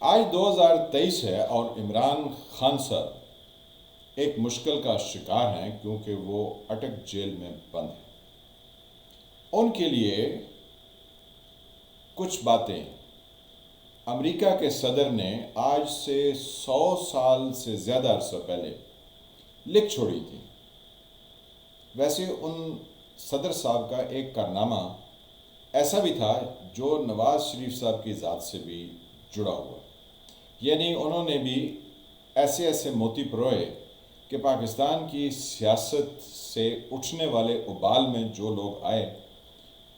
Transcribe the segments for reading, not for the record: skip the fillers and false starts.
آج 2023 ہے اور عمران خان صاحب ایک مشکل کا شکار ہیں کیونکہ وہ اٹک جیل میں بند ہیں۔ ان کے لیے کچھ باتیں امریکہ کے صدر نے آج سے 100 سال سے زیادہ عرصہ پہلے لکھ چھوڑی تھی۔ ویسے ان صدر صاحب کا ایک کارنامہ ایسا بھی تھا جو نواز شریف صاحب کی ذات سے بھی جڑا ہوا، یعنی انہوں نے بھی ایسے ایسے موتی پروئے کہ پاکستان کی سیاست سے اٹھنے والے ابال میں جو لوگ آئے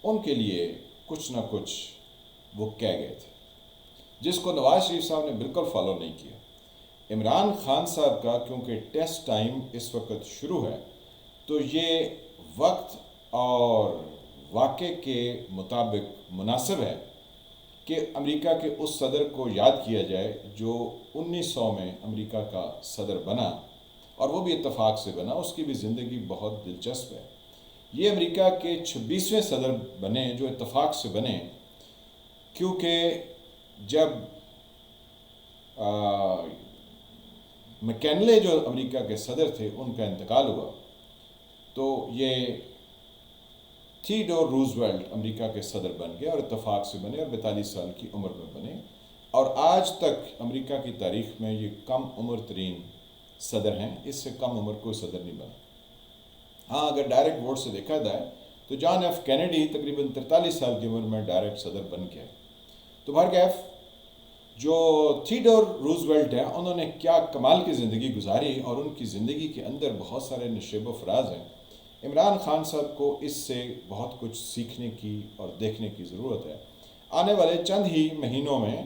ان کے لیے کچھ نہ کچھ وہ کہہ گئے تھے، جس کو نواز شریف صاحب نے بالکل فالو نہیں کیا۔ عمران خان صاحب کا کیونکہ ٹیسٹ ٹائم اس وقت شروع ہے تو یہ وقت اور واقعے کے مطابق مناسب ہے کہ امریکہ کے اس صدر کو یاد کیا جائے جو 1900 میں امریکہ کا صدر بنا، اور وہ بھی اتفاق سے بنا۔ اس کی بھی زندگی بہت دلچسپ ہے۔ یہ امریکہ کے 26ویں صدر بنے جو اتفاق سے بنے، کیونکہ جب مکینلے جو امریکہ کے صدر تھے ان کا انتقال ہوا تو یہ تھیوڈور روزویلٹ امریکہ کے صدر بن گئے اور اتفاق سے بنے اور 42 سال کی عمر میں بنے، اور آج تک امریکہ کی تاریخ میں یہ کم عمر ترین صدر ہیں۔ اس سے کم عمر کوئی صدر نہیں بنا۔ ہاں، اگر ڈائریکٹ ووٹ سے دیکھا جائے تو جان ایف کینیڈی تقریباً 43 سال کی عمر میں ڈائریکٹ صدر بن گیا۔ تو بہرکیف جو تھیوڈور روزویلٹ ہیں انہوں نے کیا کمال کی زندگی گزاری، اور ان کی زندگی کے اندر بہت سارے نشیب و فراز ہیں۔ عمران خان صاحب کو اس سے بہت کچھ سیکھنے کی اور دیکھنے کی ضرورت ہے۔ آنے والے چند ہی مہینوں میں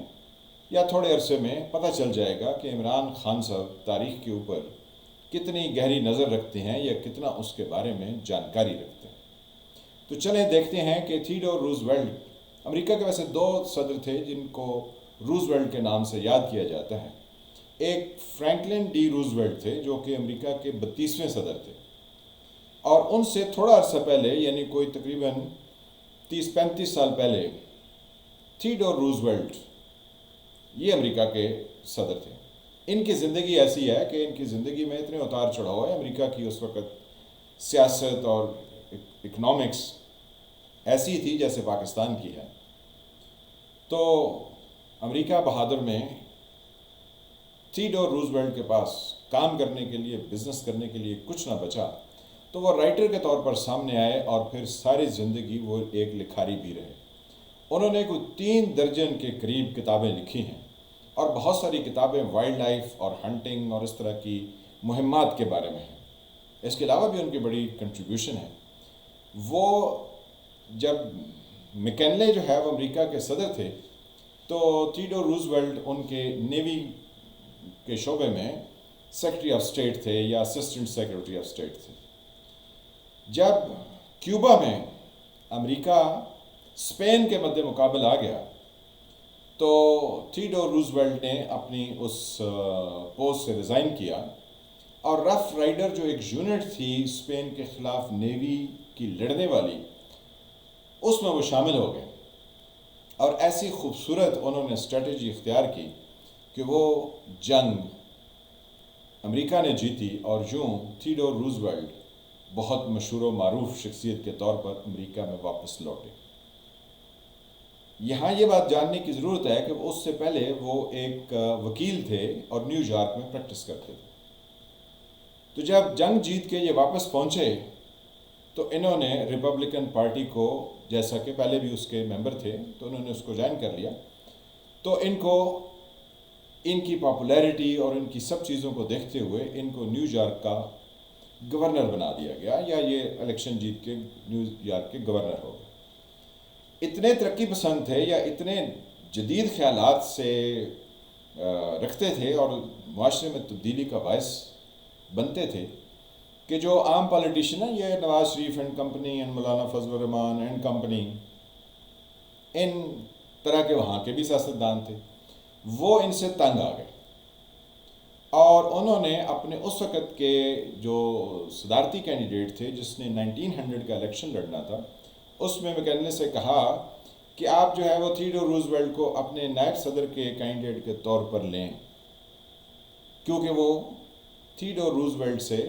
یا تھوڑے عرصے میں پتہ چل جائے گا کہ عمران خان صاحب تاریخ کے اوپر کتنی گہری نظر رکھتے ہیں یا کتنا اس کے بارے میں جانکاری رکھتے ہیں۔ تو چلیں دیکھتے ہیں کہ تھیوڈور روزویلٹ، امریکہ کے ویسے 2 صدر تھے جن کو روزویلٹ کے نام سے یاد کیا جاتا ہے۔ ایک فرینکلن ڈی روزویلٹ تھے جو کہ امریکہ کے 32ویں صدر تھے، اور ان سے تھوڑا عرصہ پہلے یعنی کوئی تقریباً 30-35 سال پہلے تھیوڈور روزویلٹ یہ امریکہ کے صدر تھے۔ ان کی زندگی ایسی ہے کہ ان کی زندگی میں اتنے اتار چڑھاؤ ہے۔ امریکہ کی اس وقت سیاست اور اکنامکس ایسی تھی جیسے پاکستان کی ہے۔ تو امریکہ بہادر میں تھیوڈور روزویلٹ کے پاس کام کرنے کے لیے، بزنس کرنے کے لیے کچھ نہ بچا، تو وہ رائٹر کے طور پر سامنے آئے اور پھر ساری زندگی وہ ایک لکھاری بھی رہے۔ انہوں نے کوئی 3 درجن کے قریب کتابیں لکھی ہیں، اور بہت ساری کتابیں وائلڈ لائف اور ہنٹنگ اور اس طرح کی مہمات کے بارے میں ہیں۔ اس کے علاوہ بھی ان کی بڑی کنٹریبیوشن ہے۔ وہ جب مکینلے جو ہے وہ امریکہ کے صدر تھے تو تھیوڈور روزویلٹ ان کے نیوی کے شعبے میں سیکرٹری آف اسٹیٹ تھے یا اسسٹنٹ سیکرٹری آف اسٹیٹ تھے۔ جب کیوبا میں امریکہ اسپین کے مد مقابل آ گیا تو تھیوڈور روزویلٹ نے اپنی اس پوسٹ سے ریزائن کیا، اور رف رائڈر جو ایک یونٹ تھی اسپین کے خلاف نیوی کی لڑنے والی، اس میں وہ شامل ہو گئے، اور ایسی خوبصورت انہوں نے اسٹریٹجی اختیار کی کہ وہ جنگ امریکہ نے جیتی، اور یوں تھیوڈور روزویلٹ بہت مشہور و معروف شخصیت کے طور پر امریکہ میں واپس لوٹے۔ یہاں یہ بات جاننے کی ضرورت ہے کہ اس سے پہلے وہ ایک وکیل تھے اور نیو یارک میں پریکٹس کرتے تھے۔ تو جب جنگ جیت کے یہ واپس پہنچے تو انہوں نے ریپبلکن پارٹی کو، جیسا کہ پہلے بھی اس کے ممبر تھے تو انہوں نے اس کو جوائن کر لیا، تو ان کو ان کی پاپولیرٹی اور ان کی سب چیزوں کو دیکھتے ہوئے ان کو نیو یارک کا گورنر بنا دیا گیا، یا یہ الیکشن جیت کے نیو یارک کے گورنر ہو گئے۔ اتنے ترقی پسند تھے یا اتنے جدید خیالات سے رکھتے تھے اور معاشرے میں تبدیلی کا باعث بنتے تھے کہ جو عام پالیٹیشین ہیں، یہ Nawaz Sharif and company and Maulana Fazal Rahman and company, ان طرح کے وہاں کے بھی سیاستدان تھے، وہ ان سے تنگ آ گئے، اور انہوں نے اپنے اس وقت کے جو صدارتی کینڈیڈیٹ تھے جس نے 1900 کا الیکشن لڑنا تھا، اس میں مکینلے سے کہا کہ آپ جو ہے وہ تھیوڈور روزویلٹ کو اپنے نائب صدر کے کینڈیڈیٹ کے طور پر لیں، کیونکہ وہ تھیوڈور روزویلٹ سے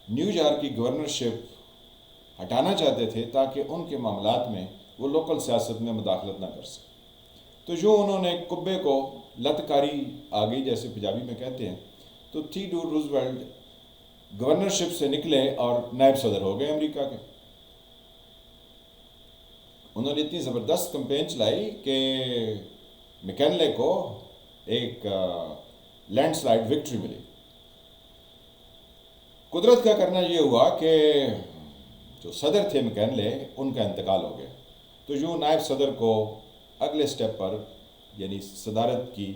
نیو یارک کی گورنرشپ ہٹانا چاہتے تھے تاکہ ان کے معاملات میں وہ لوکل سیاست میں مداخلت نہ کر سکے۔ تو جو انہوں نے کبے کو لت کاری آ گئی، جیسے پنجابی میں کہتے ہیں، تو تھیوڈور روزویلٹ گورنرشپ سے نکلے اور نائب صدر ہو گئے امریکہ کے۔ انہوں نے اتنی زبردست کمپین چلائی کہ مکینلے کو ایک لینڈ سلائڈ وکٹری ملی۔ قدرت کا کرنا یہ ہوا کہ جو صدر تھے مکینلے، ان کا انتقال ہو گیا، تو یوں نائب صدر کو اگلے سٹیپ پر یعنی صدارت کی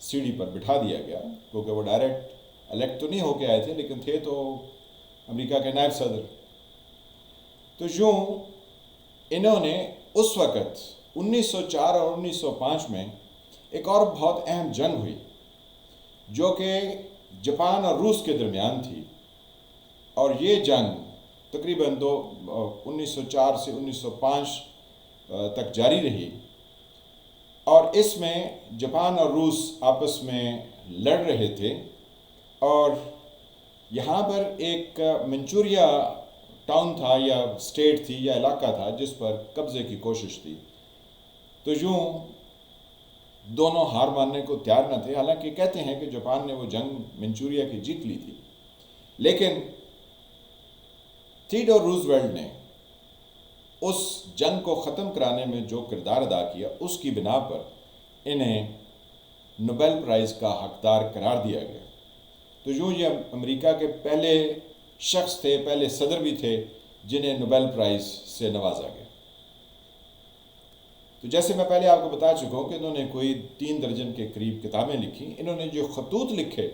سیڑھی پر بٹھا دیا گیا، کیونکہ وہ ڈائریکٹ الیکٹ تو نہیں ہو کے آئے تھے، لیکن تھے تو امریکہ کے نائب صدر۔ تو یوں انہوں نے اس وقت 1904 اور 1905 میں ایک اور بہت اہم جنگ ہوئی جو کہ جاپان اور روس کے درمیان تھی، اور یہ جنگ تقریباً 1904 سے 1905 تک جاری رہی، اور اس میں جاپان اور روس آپس میں لڑ رہے تھے، اور یہاں پر ایک منچوریا ٹاؤن تھا یا اسٹیٹ تھی یا علاقہ تھا جس پر قبضے کی کوشش تھی۔ تو یوں دونوں ہار ماننے کو تیار نہ تھے، حالانکہ کہتے ہیں کہ جاپان نے وہ جنگ منچوریا کی جیت لی تھی، لیکن تھیوڈور روزویلٹ نے اس جنگ کو ختم کرانے میں جو کردار ادا کیا، اس کی بنا پر انہیں نوبل پرائز کا حقدار قرار دیا گیا۔ تو یوں یہ امریکہ کے پہلے شخص تھے، پہلے صدر بھی تھے جنہیں نوبل پرائز سے نوازا گیا۔ تو جیسے میں پہلے آپ کو بتا چکا ہوں کہ انہوں نے کوئی 3 درجن کے قریب کتابیں لکھی۔ انہوں نے جو خطوط لکھے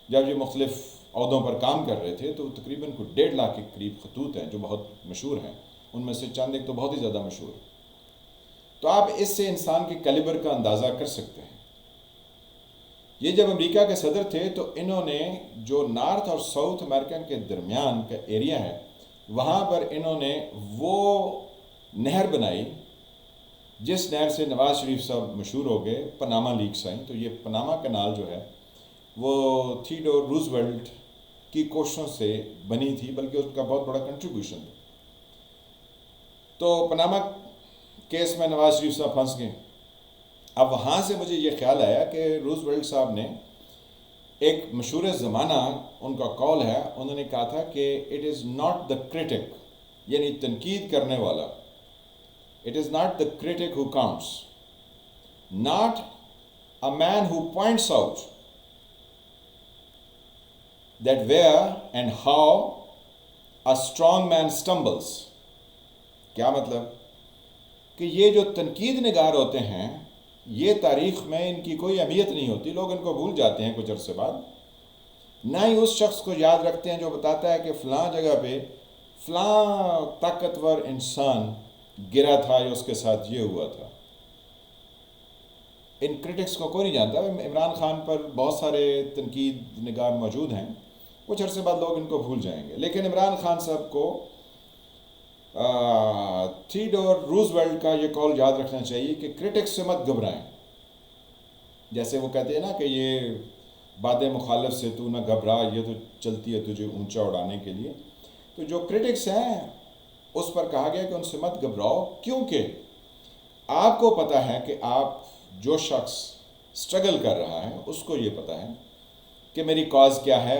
جب یہ مختلف عہدوں پر کام کر رہے تھے، تو تقریباً کوئی 1.5 لاکھ کے قریب خطوط ہیں جو بہت مشہور ہیں، ان میں سے چند ایک تو بہت ہی زیادہ مشہور ہیں۔ تو آپ اس سے انسان کے کیلیبر کا اندازہ کر سکتے ہیں۔ یہ جب امریکہ کے صدر تھے تو انہوں نے جو نارتھ اور ساؤتھ امریکہ کے درمیان کا ایریا ہے، وہاں پر انہوں نے وہ نہر بنائی جس نہر سے نواز شریف صاحب مشہور ہو گئے، پاناما لیکس آئیں۔ تو یہ پاناما کنال جو ہے وہ تھیوڈور روزویلٹ کی کوششوں سے بنی تھی، بلکہ اس کا بہت بڑا کنٹریبیوشن تھا۔ تو پاناما کیس میں نواز شریف صاحب پھنس گئے۔ اب وہاں سے مجھے یہ خیال آیا کہ روزویلٹ صاحب نے ایک مشہور زمانہ ان کا قول ہے، انہوں نے کہا تھا کہ it is not the critic, یعنی تنقید کرنے والا، it is not the critic who counts, not a man who points out that where and how a strong man stumbles. کیا مطلب؟ کہ یہ جو تنقید نگار ہوتے ہیں، یہ تاریخ میں ان کی کوئی اہمیت نہیں ہوتی، لوگ ان کو بھول جاتے ہیں کچھ عرصے بعد، نہ ہی اس شخص کو یاد رکھتے ہیں جو بتاتا ہے کہ فلاں جگہ پہ فلاں طاقتور انسان گرا تھا یا اس کے ساتھ یہ ہوا تھا۔ ان کرٹکس کو کوئی نہیں جانتا۔ عمران خان پر بہت سارے تنقید نگار موجود ہیں، کچھ عرصے بعد لوگ ان کو بھول جائیں گے، لیکن عمران خان صاحب کو تھیوڈور روزویلٹ کا یہ قول یاد رکھنا چاہیے کہ کرٹکس سے مت گھبرائیں۔ جیسے وہ کہتے ہیں نا کہ یہ باد مخالف سے تو نہ گھبرا، یہ تو چلتی ہے تجھے اونچا اڑانے کے لیے۔ تو جو کرٹکس ہیں اس پر کہا گیا کہ ان سے مت گھبراؤ، کیونکہ آپ کو پتہ ہے کہ آپ جو شخص سٹرگل کر رہا ہے اس کو یہ پتہ ہے کہ میری کاز کیا ہے،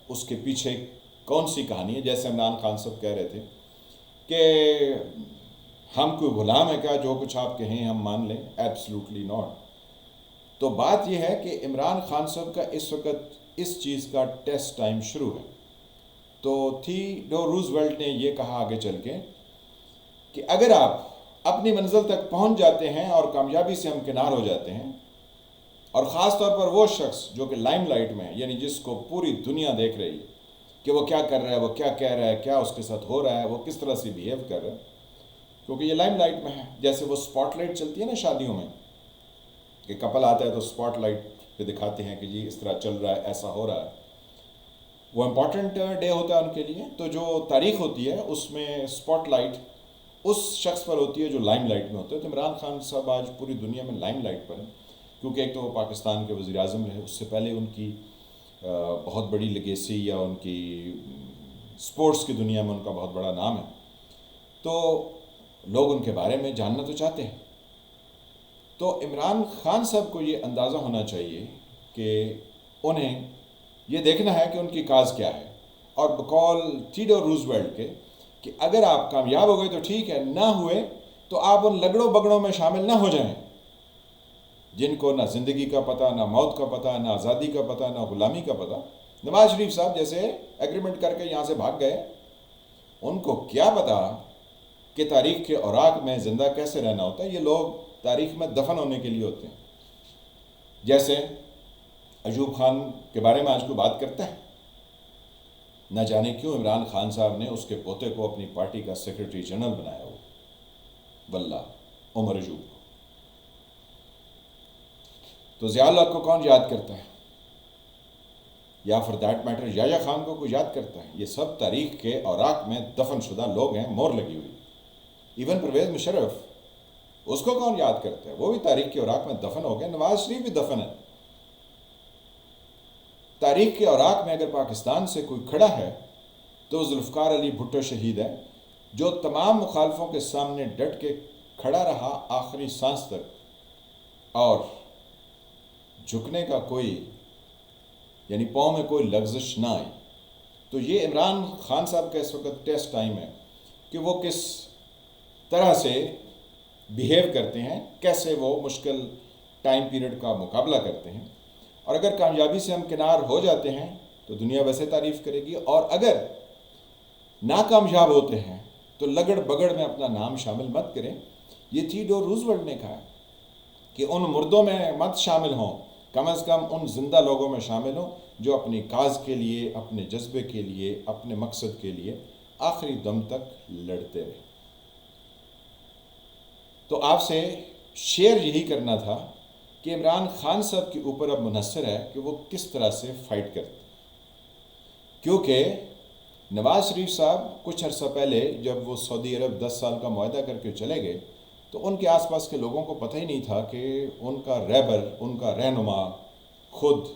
اس کے پیچھے کون سی کہانی ہے۔ جیسے عمران خان صاحب کہہ رہے تھے کہ ہم کوئی غلام ہے کیا، جو کچھ آپ کہیں ہم مان لیں؟ Absolutely not. تو بات یہ ہے کہ عمران خان صاحب کا اس وقت اس چیز کا ٹیسٹ ٹائم شروع ہے۔ تو تھیوڈور روزویلٹ نے یہ کہا آگے چل کے کہ اگر آپ اپنی منزل تک پہنچ جاتے ہیں اور کامیابی سے ہمکنار ہو جاتے ہیں، اور خاص طور پر وہ شخص جو کہ لائم لائٹ میں ہے، یعنی جس کو پوری دنیا دیکھ رہی ہے کہ وہ کیا کر رہا ہے، وہ کیا کہہ رہا ہے، کیا اس کے ساتھ ہو رہا ہے، وہ کس طرح سے بیہیو کر رہا ہے، کیونکہ یہ لائم لائٹ میں ہے۔ جیسے وہ سپاٹ لائٹ چلتی ہے نا شادیوں میں، کہ کپل آتا ہے تو سپاٹ لائٹ پہ دکھاتے ہیں کہ جی اس طرح چل رہا ہے، ایسا ہو رہا ہے، وہ امپورٹنٹ ڈے ہوتا ہے ان کے لیے۔ تو جو تاریخ ہوتی ہے اس میں سپاٹ لائٹ اس شخص پر ہوتی ہے جو لائم لائٹ میں ہوتا ہے. تو عمران خان صاحب آج پوری دنیا میں لائم لائٹ پر ہیں، کیونکہ ایک تو وہ پاکستان کے وزیر اعظم رہے، اس سے پہلے ان کی بہت بڑی لیگیسی یا ان کی سپورٹس کی دنیا میں ان کا بہت بڑا نام ہے، تو لوگ ان کے بارے میں جاننا تو چاہتے ہیں. تو عمران خان صاحب کو یہ اندازہ ہونا چاہیے کہ انہیں یہ دیکھنا ہے کہ ان کی کاز کیا ہے، اور بقول تھیوڈور روزویلٹ کے کہ اگر آپ کامیاب ہو گئے تو ٹھیک ہے، نہ ہوئے تو آپ ان لگڑوں بگڑوں میں شامل نہ ہو جائیں جن کو نہ زندگی کا پتہ، نہ موت کا پتہ، نہ آزادی کا پتہ، نہ غلامی کا پتہ. نواز شریف صاحب جیسے ایگریمنٹ کر کے یہاں سے بھاگ گئے، ان کو کیا پتہ کہ تاریخ کے اوراق میں زندہ کیسے رہنا ہوتا ہے. یہ لوگ تاریخ میں دفن ہونے کے لیے ہوتے ہیں. جیسے ایوب خان کے بارے میں آج کوئی بات کرتا ہے، نہ جانے کیوں عمران خان صاحب نے اس کے پوتے کو اپنی پارٹی کا سیکرٹری جنرل بنایا ہو، واللہ عمر ایوب کو. تو ضیاء الحق کو کون یاد کرتا ہے، یا for that matter Yahya Khan کو کوئی یاد کرتا ہے؟ یہ سب تاریخ کے اوراق میں دفن شدہ لوگ ہیں، مور لگی ہوئی. ایون پرویز مشرف، اس کو کون یاد کرتا ہے؟ وہ بھی تاریخ کے اوراق میں دفن ہو گئے. نواز شریف بھی دفن ہے. تاریخ کے اوراق میں اگر پاکستان سے کوئی کھڑا ہے تو ذوالفقار علی بھٹو شہید ہے، جو تمام مخالفوں کے سامنے ڈٹ کے کھڑا رہا آخری سانس تک، اور جھکنے کا کوئی یعنی پاؤں میں کوئی لغزش نہ آئی. تو یہ عمران خان صاحب کا اس وقت ٹیسٹ ٹائم ہے کہ وہ کس طرح سے بیہیو کرتے ہیں، کیسے وہ مشکل ٹائم پیریڈ کا مقابلہ کرتے ہیں. اور اگر کامیابی سے ہمکنار ہو جاتے ہیں تو دنیا ویسے تعریف کرے گی، اور اگر ناکامیاب ہوتے ہیں تو لگڑ بگڑ میں اپنا نام شامل مت کریں. یہ تھیوڈور روزویلٹ نے کہا کہ ان مردوں میں مت شامل ہوں، کم از کم ان زندہ لوگوں میں شامل ہوں جو اپنی کاز کے لیے، اپنے جذبے کے لیے، اپنے مقصد کے لیے آخری دم تک لڑتے رہے. تو آپ سے شیئر یہی کرنا تھا کہ عمران خان صاحب کے اوپر اب منحصر ہے کہ وہ کس طرح سے فائٹ کرتے ہیں. کیونکہ نواز شریف صاحب کچھ عرصہ پہلے جب وہ سعودی عرب 10 سال کا معاہدہ کر کے چلے گئے تو ان کے آس پاس کے لوگوں کو پتہ ہی نہیں تھا کہ ان کا رہبر، ان کا رہنما خود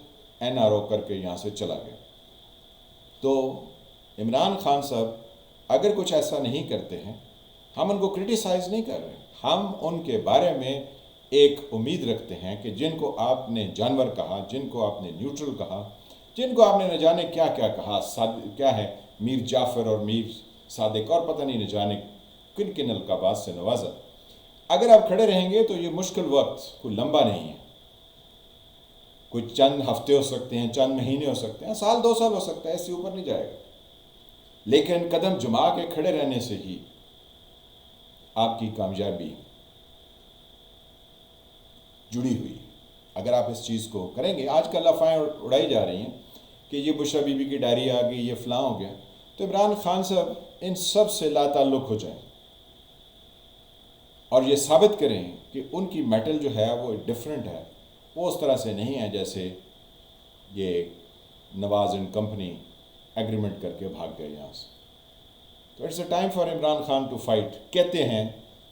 NRO کر کے یہاں سے چلا گیا. تو عمران خان صاحب اگر کچھ ایسا نہیں کرتے ہیں، ہم ان کو کرٹیسائز نہیں کر رہے، ہم ان کے بارے میں ایک امید رکھتے ہیں کہ جن کو آپ نے جانور کہا، جن کو آپ نے نیوٹرل کہا، جن کو آپ نے نہ جانے کیا کیا کہا، کیا ہے میر جعفر اور میر صادق اور پتہ نہیں نہ جانے کن کن القابات سے نوازا، اگر آپ کھڑے رہیں گے تو یہ مشکل وقت کوئی لمبا نہیں ہے، کوئی چند ہفتے ہو سکتے ہیں، چند مہینے ہو سکتے ہیں، سال 2 سال ہو سکتا ہے، اس سے اوپر نہیں جائے گا. لیکن قدم جما کے کھڑے رہنے سے ہی آپ کی کامیابی جڑی ہوئی. اگر آپ اس چیز کو کریں گے، آج کل افواہیں اڑائی جا رہی ہیں کہ یہ بشرا بی بی کی ڈائری آ گئی، یہ فلاں ہو گیا، تو عمران خان صاحب ان سب سے لا تعلق ہو جائیں اور یہ ثابت کریں کہ ان کی میٹل جو ہے وہ ڈیفرنٹ ہے، وہ اس طرح سے نہیں ہے جیسے یہ نواز اینڈ کمپنی ایگریمنٹ کر کے بھاگ گئے یہاں سے. تو it's a time for Imran Khan to fight. کہتے ہیں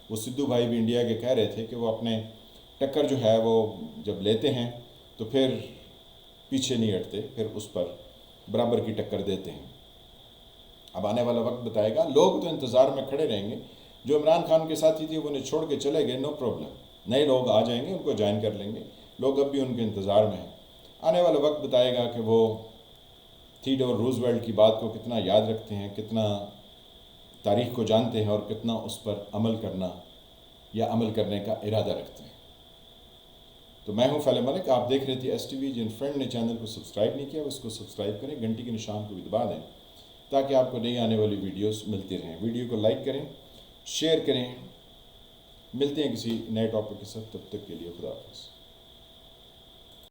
وہ سدھو بھائی بھی انڈیا کے کہہ رہے تھے کہ وہ اپنے ٹکر جو ہے وہ جب لیتے ہیں تو پھر پیچھے نہیں ہٹتے، پھر اس پر برابر کی ٹکر دیتے ہیں. اب آنے والا وقت بتائے گا. لوگ تو انتظار میں کھڑے رہیں گے. جو عمران خان کے ساتھی تھے وہ انہیں چھوڑ کے چلے گئے، نو پرابلم، نئے لوگ آ جائیں گے، ان کو جوائن کر لیں گے. لوگ اب بھی ان کے انتظار میں ہیں. آنے والا وقت بتائے گا کہ وہ تھیوڈور روزویلٹ کی بات کو کتنا یاد رکھتے ہیں، کتنا تاریخ کو جانتے ہیں اور کتنا اس پر عمل کرنا یا عمل کرنے کا ارادہ رکھتے ہیں. تو میں ہوں فیل ملک، آپ دیکھ رہے تھے STV. جن فرینڈ نے چینل کو سبسکرائب نہیں کیا اس کو سبسکرائب کریں، گھنٹی کے نشان کو بھی دبا دیں تاکہ آپ کو نئی آنے والی ویڈیوز ملتی رہیں. ویڈیو کو لائک کریں، شیئر کریں. ملتے ہیں کسی نئے ٹاپک کے ساتھ، تب تک کے لیے خدا حافظ.